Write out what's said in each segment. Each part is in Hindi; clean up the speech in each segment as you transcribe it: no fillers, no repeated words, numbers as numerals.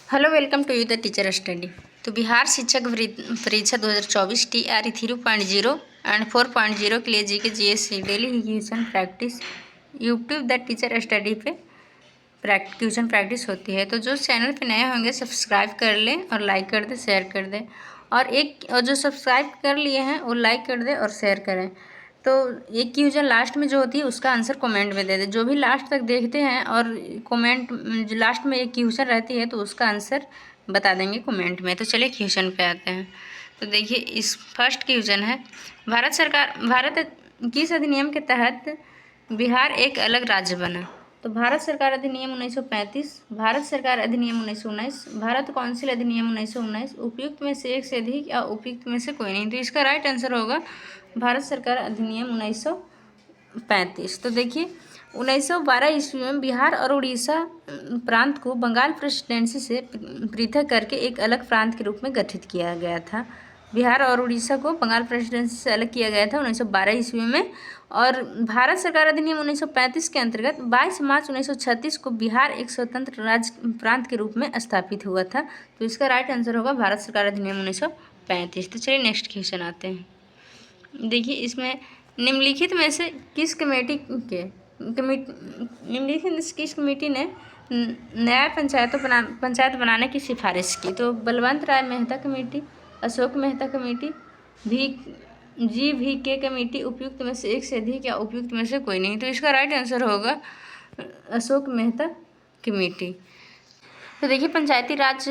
Hello, welcome to you the teacher study. तो बिहार शिक्षक परीक्षा 2024 TRE 3.0 एंड 4.0 के लिए GK GS daily revision practice YouTube the teacher study पे ट्यूशन प्रैक्टिस होती है। तो जो चैनल पे नए होंगे सब्सक्राइब कर लें और लाइक कर दें, शेयर कर दें। और जो सब्सक्राइब कर लिए हैं वो लाइक कर दें और शेयर करें। तो एक क्वेश्चन लास्ट में जो होती है उसका आंसर कमेंट में दे दें। जो भी लास्ट तक देखते हैं और कमेंट जो लास्ट में एक क्वेश्चन रहती है तो उसका आंसर बता देंगे कमेंट में। तो चलिए क्वेश्चन पे आते हैं। तो देखिए, इस फर्स्ट क्वेश्चन है, भारत किस अधिनियम के तहत बिहार एक अलग राज्य बना? तो भारत सरकार अधिनियम 1935, भारत सरकार अधिनियम 1919, भारत काउंसिल अधिनियम 1919, उपयुक्त में से एक से अधिक या उपयुक्त में से कोई नहीं। तो इसका राइट आंसर होगा भारत सरकार अधिनियम 1935। तो देखिए, 1912 ईस्वी में बिहार और उड़ीसा प्रांत को बंगाल प्रेसिडेंसी से पृथक करके एक अलग प्रांत के रूप में गठित किया गया था। बिहार और उड़ीसा को बंगाल प्रेसिडेंसी से अलग किया गया था 1912 ईस्वी में। और भारत सरकार अधिनियम 1935 के अंतर्गत 22 मार्च 1936 को बिहार एक स्वतंत्र राज्य प्रांत के रूप में स्थापित हुआ था। तो इसका राइट आंसर होगा भारत सरकार अधिनियम 1935। तो चलिए नेक्स्ट क्वेश्चन आते हैं। देखिए, इसमें निम्नलिखित में से किस कमेटी ने नया पंचायत बनाने की सिफारिश की? तो Balwant Rai Mehta committee, Ashok Mehta committee, GVK committee, उपयुक्त में से एक से अधिक या उपयुक्त में से कोई नहीं। तो इसका राइट आंसर होगा अशोक मेहता कमेटी। तो देखिए, पंचायती राज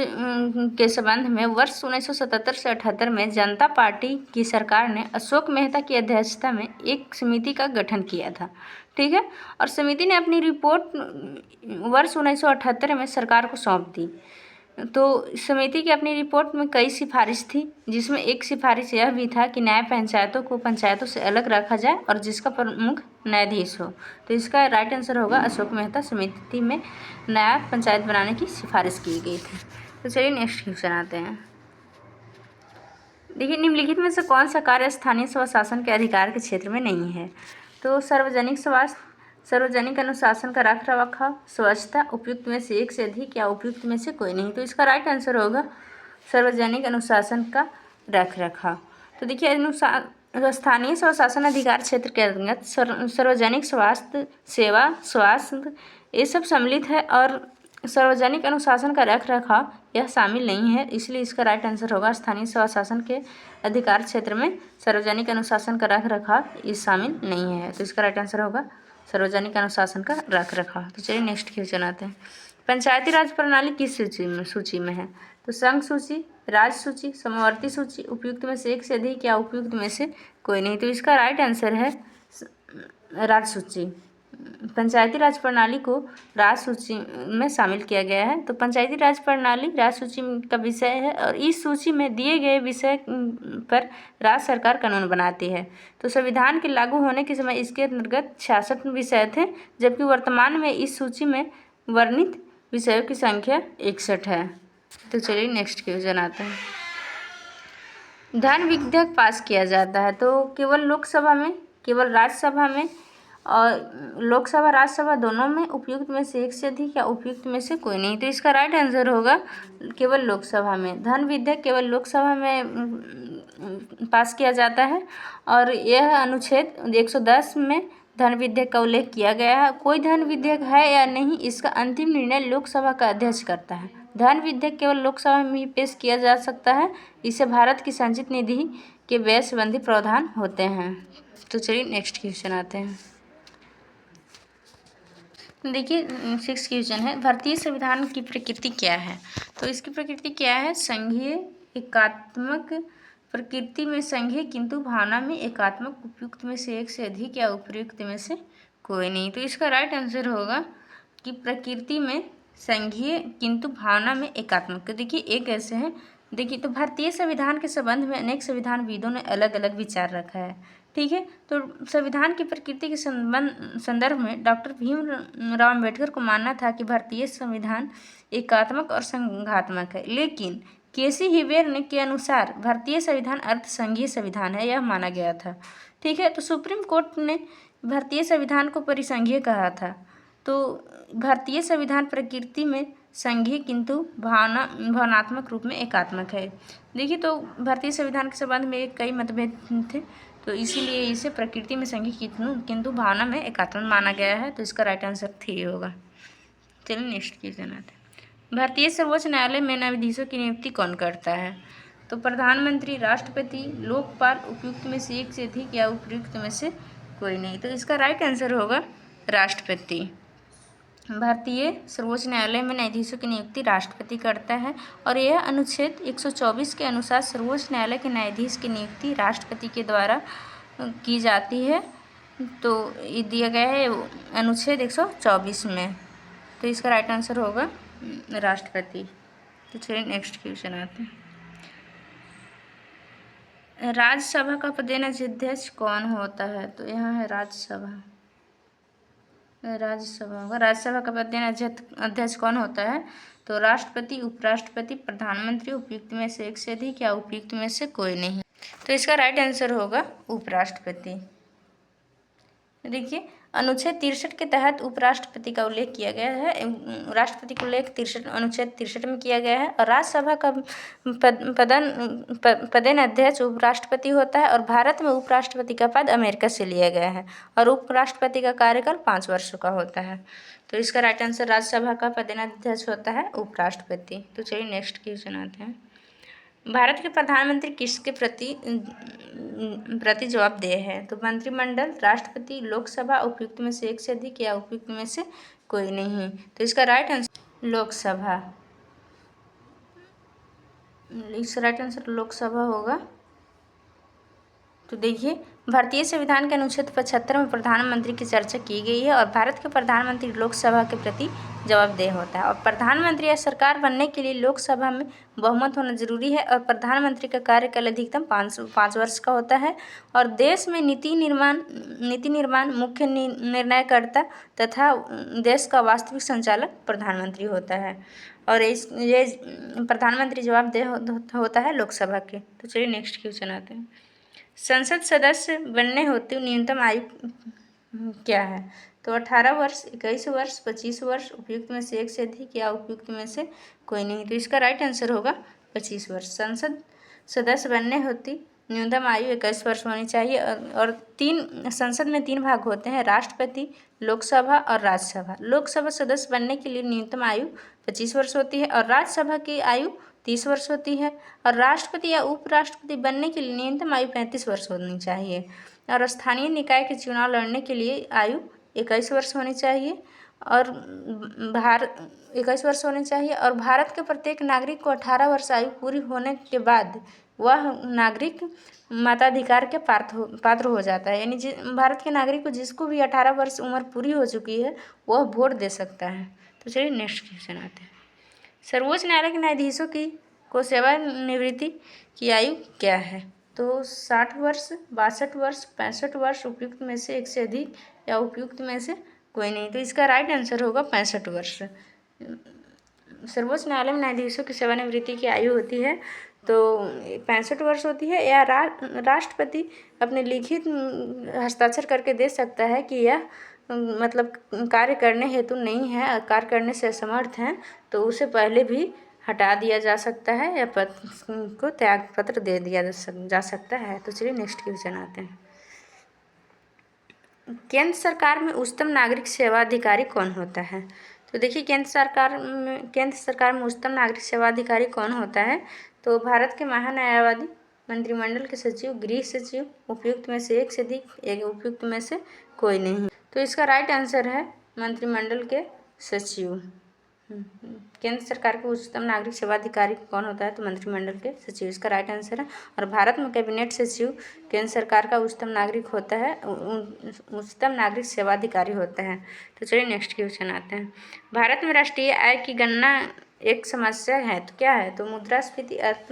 के संबंध में वर्ष 1977 से 78 में जनता पार्टी की सरकार ने अशोक मेहता की अध्यक्षता में एक समिति का गठन किया था, ठीक है। और समिति ने अपनी रिपोर्ट वर्ष 1978 में सरकार को सौंप दी। तो समिति की अपनी रिपोर्ट में कई सिफारिश थी, जिसमें एक सिफारिश यह भी था कि न्याय पंचायतों को पंचायतों से अलग रखा जाए और जिसका प्रमुख न्यायाधीश हो। तो इसका राइट आंसर होगा अशोक मेहता समिति में नया पंचायत बनाने की सिफारिश की गई थी। तो चलिए नेक्स्ट क्वेश्चन आते हैं। देखिए, निम्नलिखित में से कौन सा कार्य स्थानीय स्वशासन के अधिकार के क्षेत्र में नहीं है? तो सार्वजनिक स्वास्थ्य, सार्वजनिक अनुशासन का रख रखाव, स्वच्छता, उपयुक्त में से एक से अधिक या उपयुक्त में से कोई नहीं। तो इसका राइट आंसर होगा सार्वजनिक अनुशासन का रख रखाव। तो देखिए, स्थानीय स्वशासन अधिकार क्षेत्र के अंतर्गत सार्वजनिक स्वास्थ्य सेवा, स्वास्थ्य ये सब सम्मिलित है और सार्वजनिक अनुशासन का रख रखाव यह शामिल नहीं है। इसलिए इसका राइट आंसर होगा स्थानीय स्वशासन के अधिकार क्षेत्र में सार्वजनिक अनुशासन का रख रखाव ये शामिल नहीं है। तो इसका राइट आंसर होगा सार्वजनिक अनुशासन का रख रखाव। तो चलिए नेक्स्ट क्वेश्चन आते हैं। पंचायती राज प्रणाली किस सूची में है? तो संघ सूची, राज्य सूची, समवर्ती सूची, उपयुक्त में से एक से अधिक या उपयुक्त में से कोई नहीं। तो इसका राइट आंसर है राज्य सूची। पंचायती राज प्रणाली को राज्य सूची में शामिल किया गया है। तो पंचायती राज प्रणाली राज्य सूची का विषय है और इस सूची में दिए गए विषय पर राज्य सरकार कानून बनाती है। तो संविधान के लागू होने के समय इसके अंतर्गत 66 विषय थे, जबकि वर्तमान में इस सूची में वर्णित विषयों की संख्या 61 है। तो चलिए नेक्स्ट क्वेश्चन आता है। धन विधेयक पास किया जाता है तो केवल लोकसभा में, केवल राज्यसभा में और लोकसभा राज्यसभा दोनों में, उपयुक्त में से एक से अधिक या उपयुक्त में से कोई नहीं। तो इसका राइट आंसर होगा केवल लोकसभा में। धन विधेयक केवल लोकसभा में पास किया जाता है और यह अनुच्छेद 110 में धन विधेयक का उल्लेख किया गया है। कोई धन विधेयक है या नहीं इसका अंतिम निर्णय लोकसभा का अध्यक्ष करता है। धन विधेयक केवल लोकसभा में ही पेश किया जा सकता है। इससे भारत की संचित निधि के व्यय संबंधी प्रावधान होते हैं। तो चलिए नेक्स्ट क्वेश्चन आते हैं। देखिए, 6 क्वेश्चन है, भारतीय संविधान की प्रकृति क्या है? तो इसकी प्रकृति क्या है? संघीय, एकात्मक, प्रकृति में संघीय किंतु भावना में एकात्मक, उपयुक्त में से एक से अधिक या उपयुक्त में से कोई नहीं। तो इसका राइट आंसर होगा कि प्रकृति में संघीय किंतु भावना में एकात्मक। तो देखिए, एक ऐसे है, देखिए, तो भारतीय संविधान के संबंध में अनेक संविधानविदों ने अलग अलग विचार रखा है, ठीक है। तो संविधान की प्रकृति के संदर्भ में डॉक्टर भीमराव अम्बेडकर को मानना था कि भारतीय संविधान एकात्मक और संघात्मक है, लेकिन केसी हिवेर के अनुसार भारतीय संविधान अर्थसंघीय संविधान है, यह माना गया था, ठीक है। तो सुप्रीम कोर्ट ने भारतीय संविधान को परिसंघीय कहा था। तो भारतीय संविधान प्रकृति में संघीय किंतु भावनात्मक रूप में एकात्मक है। देखिए, तो भारतीय संविधान के संबंध में कई मतभेद थे, तो इसीलिए इसे प्रकृति में संघीय किंतु भावना में एकात्मक माना गया है। तो इसका राइट आंसर 3 होगा। चलिए नेक्स्ट क्वेश्चन आते हैं। भारतीय सर्वोच्च न्यायालय में न्यायाधीशों की नियुक्ति कौन करता है? तो प्रधानमंत्री, राष्ट्रपति, लोकपाल, उपयुक्त में से एक से अधिक या उपयुक्त में से कोई नहीं। तो इसका राइट आंसर होगा राष्ट्रपति। भारतीय सर्वोच्च न्यायालय में न्यायाधीशों की नियुक्ति राष्ट्रपति करता है और यह अनुच्छेद 124 के अनुसार सर्वोच्च न्यायालय के न्यायाधीश की नियुक्ति राष्ट्रपति के द्वारा की जाती है। तो ये दिया गया है अनुच्छेद 124 में। तो इसका राइट आंसर होगा राष्ट्रपति। तो चलिए नेक्स्ट क्वेश्चन आते हैं। राज्यसभा का प्रधानाध्यक्ष कौन होता है? तो यहाँ है राज्यसभा होगा। राज्यसभा का प्रधानाध्यक्ष कौन होता है? तो राष्ट्रपति, उपराष्ट्रपति, प्रधानमंत्री, उपयुक्त में से एक से अधिक या उपयुक्त में से कोई नहीं। तो इसका राइट आंसर होगा उपराष्ट्रपति। देखिए, अनुच्छेद 63 के तहत उपराष्ट्रपति का उल्लेख किया गया है। राष्ट्रपति का उल्लेख अनुच्छेद 63 में किया गया है और राज्यसभा का प्रधानाध्यक्ष उपराष्ट्रपति होता है और भारत में उपराष्ट्रपति का पद अमेरिका से लिया गया है और उपराष्ट्रपति का कार्यकाल 5 वर्षों का होता है। तो इसका राइट आंसर राज्यसभा का प्रधानाध्यक्ष होता है उपराष्ट्रपति। तो चलिए नेक्स्ट क्वेश्चन आते हैं। भारत के प्रधानमंत्री किसके प्रति जवाबदेह है? तो मंत्रिमंडल, राष्ट्रपति, लोकसभा, उपयुक्त में से एक से अधिक या उपयुक्त में से कोई नहीं। तो इसका राइट आंसर लोकसभा। इसका राइट आंसर लोकसभा होगा। तो देखिए, भारतीय संविधान के अनुच्छेद 75 में प्रधानमंत्री की चर्चा की गई है और भारत के प्रधानमंत्री लोकसभा के प्रति जवाबदेह होता है और प्रधानमंत्री या सरकार बनने के लिए लोकसभा में बहुमत होना जरूरी है और प्रधानमंत्री का कार्यकाल अधिकतम 5 वर्ष का होता है और देश में नीति निर्माण मुख्य निर्णयकर्ता तथा देश का वास्तविक संचालक प्रधानमंत्री होता है और ये प्रधानमंत्री जवाबदेह होता है लोकसभा के। तो चलिए नेक्स्ट क्वेश्चन आते हैं। संसद सदस्य बनने हेतु न्यूनतम आयु क्या है? तो 18 वर्ष, 21 वर्ष, 25 वर्ष, उपयुक्त में से एक से अधिक या उपयुक्त में से कोई नहीं। तो इसका राइट आंसर होगा 25 वर्ष। संसद सदस्य बनने हेतु न्यूनतम आयु 21 वर्ष होनी चाहिए और संसद में 3 भाग होते हैं, राष्ट्रपति, लोकसभा और राज्यसभा। लोकसभा सदस्य बनने के लिए न्यूनतम आयु 25 वर्ष होती है और राज्यसभा की आयु 30 वर्ष होती है और राष्ट्रपति या उपराष्ट्रपति बनने के लिए न्यूनतम आयु 35 वर्ष होनी चाहिए और स्थानीय निकाय के चुनाव लड़ने के लिए आयु 21 वर्ष होनी चाहिए और 21 वर्ष होनी चाहिए और भारत के प्रत्येक नागरिक को 18 वर्ष आयु पूरी होने के बाद वह नागरिक मताधिकार के पात्र हो जाता है। यानी भारत के नागरिक को जिसको भी 18 वर्ष उम्र पूरी हो चुकी है वह वोट दे सकता है। तो चलिए नेक्स्ट क्वेश्चन आते हैं। सर्वोच्च न्यायालय के न्यायाधीशों को सेवानिवृत्ति की आयु क्या है? तो 60 वर्ष, 62 वर्ष, 65 वर्ष, उपयुक्त में से एक से अधिक या उपयुक्त में से कोई नहीं। तो इसका राइट आंसर होगा 65 वर्ष। सर्वोच्च न्यायालय में न्यायाधीशों की सेवानिवृत्ति की आयु होती है तो 65 वर्ष होती है या राष्ट्रपति अपने लिखित हस्ताक्षर करके दे सकता है कि यह मतलब कार्य करने हेतु नहीं है, कार्य करने से असमर्थ हैं, तो उसे पहले भी हटा दिया जा सकता है या पद को त्याग पत्र दे दिया जा सकता है। तो चलिए नेक्स्ट क्वेश्चन आते हैं। केंद्र सरकार में उच्चतम नागरिक सेवा अधिकारी कौन होता है? तो देखिए, केंद्र सरकार में उच्चतम नागरिक सेवा अधिकारी कौन होता है? तो भारत के महान्यायवादी, मंत्रिमंडल के सचिव, गृह सचिव, उपयुक्त में से एक से अधिक, एक उपयुक्त में से कोई नहीं। तो इसका राइट आंसर है मंत्रिमंडल के सचिव। केंद्र सरकार के उच्चतम नागरिक सेवा अधिकारी कौन होता है? तो मंत्रिमंडल के सचिव इसका राइट आंसर है और भारत में कैबिनेट सचिव केंद्र सरकार का उच्चतम नागरिक होता है, उच्चतम नागरिक सेवा अधिकारी होता है। तो चलिए नेक्स्ट क्वेश्चन आते हैं। भारत में राष्ट्रीय आय की गणना एक समस्या है तो क्या है? तो मुद्रास्फीति, अल्प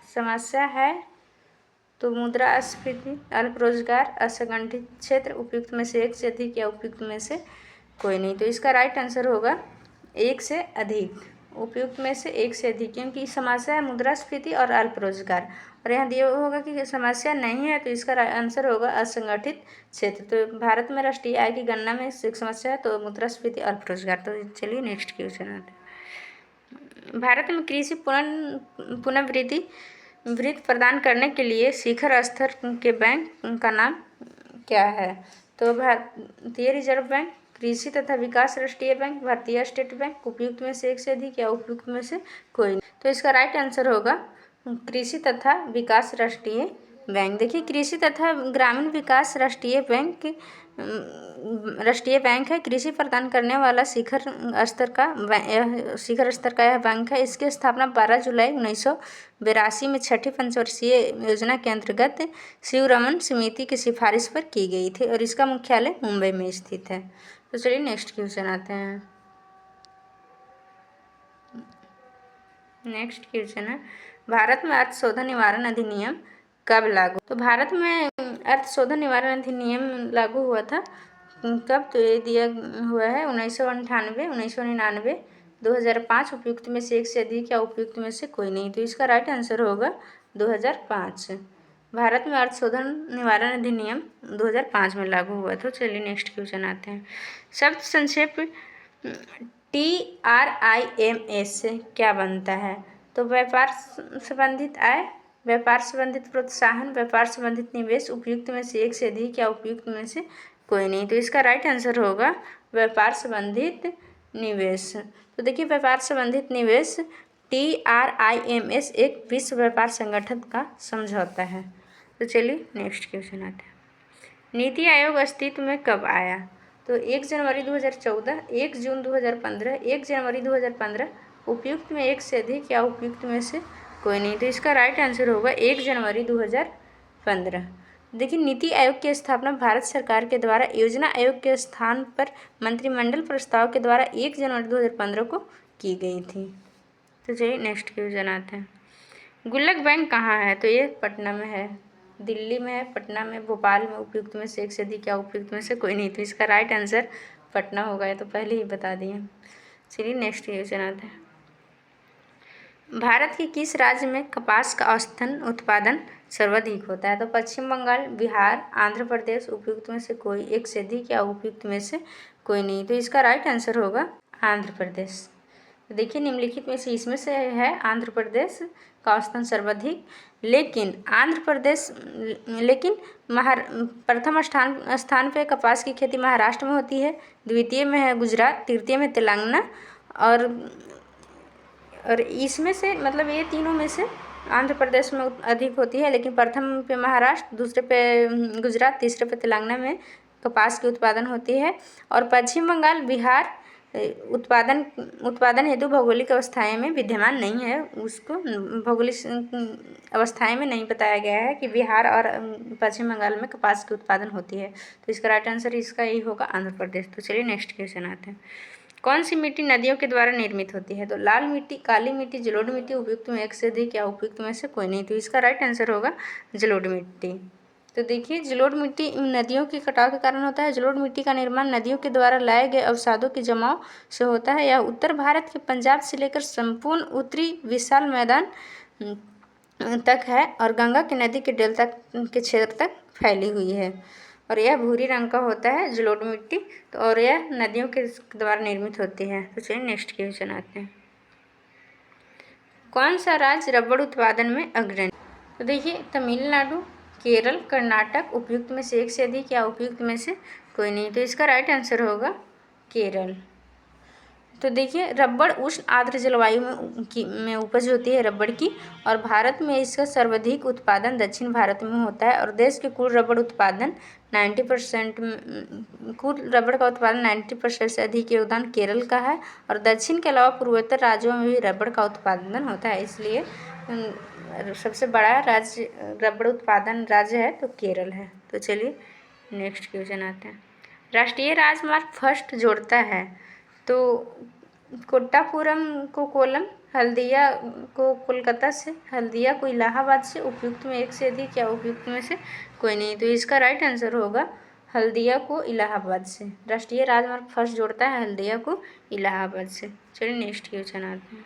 समस्या है तो मुद्रास्फीति, अल्प रोजगार, असंगठित क्षेत्र, उपयुक्त में से एक से अधिक या उपयुक्त में से कोई नहीं। तो इसका राइट आंसर होगा एक से अधिक, उपयुक्त में से एक से अधिक, क्योंकि समस्या है मुद्रास्फीति और अल्प रोजगार और यहाँ दिया होगा कि समस्या नहीं है तो इसका आंसर होगा असंगठित क्षेत्र। तो भारत में राष्ट्रीय आय की गणना में एक समस्या है तो मुद्रास्फीति, अल्प रोजगार। तो चलिए नेक्स्ट क्वेश्चन आते हैं। भारत में कृषि पुनर्वृद्धि प्रदान करने के लिए शिखर स्तर के बैंक का नाम क्या है? तो भारतीय रिजर्व बैंक, कृषि तथा विकास राष्ट्रीय बैंक, भारतीय स्टेट बैंक, उपयुक्त में से एक से अधिक या उपयुक्त में से कोई नहीं। तो इसका राइट आंसर होगा कृषि तथा विकास राष्ट्रीय बैंक। देखिए, कृषि तथा ग्रामीण विकास राष्ट्रीय बैंक है। कृषि प्रदान करने वाला शिखर स्तर का यह बैंक है। इसकी स्थापना 12 जुलाई 1982 में छठी पंचवर्षीय योजना के अंतर्गत शिवरमन समिति की सिफारिश पर की गई थी और इसका मुख्यालय मुंबई में स्थित है। तो चलिए नेक्स्ट क्वेश्चन आते हैं। नेक्स्ट क्वेश्चन है, भारत में अर्थ शोधन निवारण अधिनियम कब लागू? तो भारत में अर्थ शोधन निवारण अधिनियम लागू हुआ था कब? तो ये दिया हुआ है 1998, 1999, 2005, उपयुक्त में से एक से अधिक या उपयुक्त में से कोई नहीं। तो इसका राइट आंसर होगा 2005। भारत में अर्थ शोधन निवारण अधिनियम 2005 में लागू हुआ। तो चलिए नेक्स्ट क्वेश्चन आते हैं। शब्द संक्षेप TRIMS से क्या बनता है? तो व्यापार संबंधित आय, व्यापार संबंधित प्रोत्साहन, व्यापार संबंधित निवेश, उपयुक्त में से एक से अधिक या उपयुक्त में से कोई नहीं। तो इसका राइट आंसर होगा व्यापार संबंधित निवेश। तो देखिए, व्यापार संबंधित निवेश TRIMS एक विश्व व्यापार संगठन का समझौता है। तो चलिए नेक्स्ट क्वेश्चन आते हैं। नीति आयोग अस्तित्व में कब आया? तो 1 जनवरी 2014, 1 जून 2015, 1 जनवरी 2015, उपयुक्त में एक से अधिक या उपयुक्त में से कोई नहीं। तो इसका राइट आंसर होगा 1 जनवरी 2015। देखिए, नीति आयोग की स्थापना भारत सरकार के द्वारा योजना आयोग के स्थान पर मंत्रिमंडल प्रस्ताव के द्वारा 1 जनवरी 2015 को की गई थी। तो चलिए नेक्स्ट क्वेश्चन आते हैं। गुल्लक बैंक कहाँ है? तो ये पटना में है, दिल्ली में है, पटना में, भोपाल में, उपयुक्त में से एक से अधिक या उपयुक्त में से कोई नहीं। तो इसका राइट आंसर पटना होगा, ये तो पहले ही बता दिए। चलिए नेक्स्ट क्वेश्चन आता है। भारत के किस राज्य में कपास का औसतन उत्पादन सर्वाधिक होता है? तो पश्चिम बंगाल, बिहार, आंध्र प्रदेश, उपयुक्त में से कोई एक से अधिक या उपयुक्त में से कोई नहीं। तो इसका राइट आंसर होगा आंध्र प्रदेश। देखिए, निम्नलिखित में से इसमें से है आंध्र प्रदेश का औसतन सर्वाधिक, लेकिन प्रथम स्थान पे कपास की खेती महाराष्ट्र में होती है, द्वितीय में है गुजरात, तृतीय में तेलंगाना और इसमें से मतलब ये तीनों में से आंध्र प्रदेश में अधिक होती है, लेकिन प्रथम पे महाराष्ट्र, दूसरे पे गुजरात, तीसरे पे तेलंगाना में कपास की उत्पादन होती है। और पश्चिम बंगाल, बिहार उत्पादन हेतु भौगोलिक अवस्थाएं में विद्यमान नहीं है। उसको भौगोलिक अवस्थाएं में नहीं बताया गया है कि बिहार और पश्चिम बंगाल में कपास की उत्पादन होती है। तो इसका राइट आंसर इसका यही होगा आंध्र प्रदेश। तो चलिए नेक्स्ट क्वेश्चन आते हैं। कौन सी मिट्टी नदियों के द्वारा निर्मित होती है? तो लाल मिट्टी, काली मिट्टी, जलोढ़ मिट्टी, उपयुक्त में एक से अधिक या उपयुक्त में से कोई नहीं। तो इसका राइट आंसर होगा जलोढ़ मिट्टी। तो देखिए, जलोढ़ मिट्टी नदियों के कटाव के कारण होता है। जलोढ़ मिट्टी का निर्माण नदियों के द्वारा लाए गए अवसादों के जमाव से होता है। यह उत्तर भारत के पंजाब से लेकर संपूर्ण उत्तरी विशाल मैदान तक है और गंगा की नदी के डेल्टा के क्षेत्र तक फैली हुई है और यह भूरी रंग का होता है जलोढ़ मिट्टी। तो और यह नदियों के द्वारा निर्मित होती है। तो चलिए नेक्स्ट क्वेश्चन आते हैं। कौन सा राज्य रबड़ उत्पादन में अग्रणी? तो देखिए, तमिलनाडु, केरल, कर्नाटक, उपयुक्त में से एक से अधिक या उपयुक्त में से कोई नहीं। तो इसका राइट आंसर होगा केरल। तो देखिए, रबड़ उष्ण आर्द्र जलवायु में उपज होती है रबड़ की, और भारत में इसका सर्वाधिक उत्पादन दक्षिण भारत में होता है और देश के कुल रबड़ उत्पादन 90% का उत्पादन 90% से अधिक योगदान केरल का है और दक्षिण के अलावा पूर्वोत्तर राज्यों में भी रबड़ का उत्पादन होता है। इसलिए सबसे बड़ा राज्य रबड़ उत्पादन राज्य है तो केरल है। तो चलिए नेक्स्ट क्वेश्चन आते हैं। राष्ट्रीय राजमार्ग फर्स्ट जोड़ता है तो कोट्टापुरम को कोलम, हल्दिया को कोलकाता से, हल्दिया को इलाहाबाद से, उपयुक्त में एक से अधिक या उपयुक्त में से कोई नहीं। तो इसका राइट आंसर होगा हल्दिया को इलाहाबाद से। राष्ट्रीय राजमार्ग फर्स्ट जोड़ता है हल्दिया को इलाहाबाद से। चलिए नेक्स्ट क्वेश्चन आते हैं।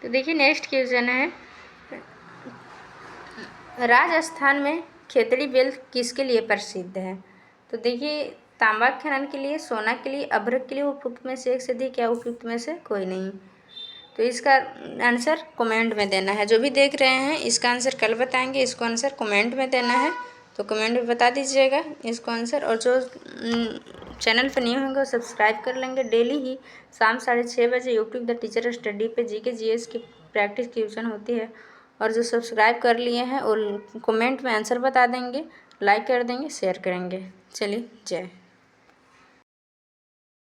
तो देखिए, नेक्स्ट क्वेश्चन है, राजस्थान में खेतड़ी बेल किसके लिए प्रसिद्ध है? तो देखिए, तांबा खनन के लिए, सोना के लिए, अभ्रक के लिए, उपयुक्त में से एक से अधिक या उपयुक्त में से कोई नहीं। तो इसका आंसर कमेंट में देना है। जो भी देख रहे हैं इसका आंसर कल बताएंगे, इसको आंसर कमेंट में देना है, तो कमेंट में बता दीजिएगा इसको आंसर। और जो चैनल पर न्यू होंगे वो सब्सक्राइब कर लेंगे। डेली ही शाम 6:30 बजे यूट्यूब द टीचर स्टडी पे जीके जीएस की प्रैक्टिस ट्यूशन होती है। और जो सब्सक्राइब कर लिए हैं और कमेंट में आंसर बता देंगे, लाइक कर देंगे, शेयर करेंगे। चलिए, जय।